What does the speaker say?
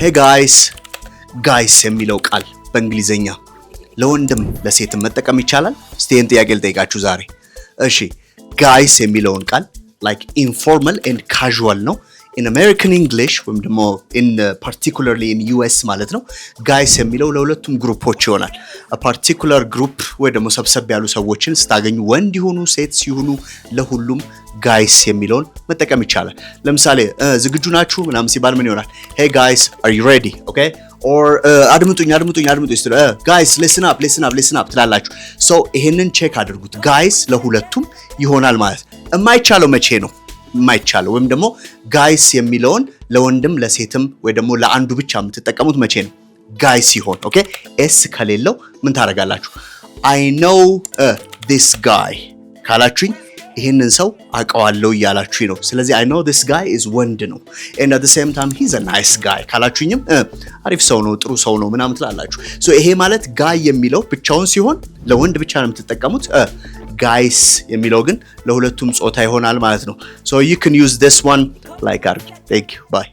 hey guys የሚለው ቃል በእንግሊዘኛ ለወንድም ለሴትም መጠቀም ይቻላል? እስቲ ይሄን ጥያቄ ልጠይቃችሁ ዛሬ። እሺ guys የሚለውን ቃል like informal and casual ነው in American English ወይም ደግሞ particularly in US ማለት ነው። guys የሚለው ለሁለቱም ግሩፖች ይሆናል። a particular group ወይ ደግሞ ሰብሰብ ያሉ ሰዎችን ስታገኙ ወንድ ይሁኑ ሴት ሲሆኑ ለሁሉም guys የሚለውን መጠቀም ይቻላል። ለምሳሌ ዝግጁ ናችሁ ምናምን ሲባል ምን ይሆናል? hey guys are you ready? okay or አድምጡኝ guys listen up ትላላችሁ። so ይሄንን ቼክ አድርጉት። guys ለሁለቱም ይሆናል ማለት የማይቻለው መቼ ነው? የማይቻለው ወይም ደግሞ guys የሚለውን ለወንድም ለሴትም ወይ ደግሞ ለአንዱ ብቻ የምትጠቀሙት መቼ ነው? guys ሲሆን ኦኬ s ከሌለው ምን ታደርጋላችሁ? I know this guy ካላችሁኝ ይሄንን ሰው አውቀዋለሁ እያላችሁኝ ነው። ስለዚህ I know this guy is ወንድ ነው and at the same time he's a nice guy ካላችሁኝም አሪፍ ሰው ነው ጥሩ ሰው ነው ምናምን ትላላችሁ። so ይሄ ማለት guy የሚለው ብቻውን ሲሆን ለወንድ ብቻ ነው የምትጠቀሙት። guys የሚለው ግን ለሁለቱም ጾታ ይሆናል ማለት ነው። so you can use this one like thank you bye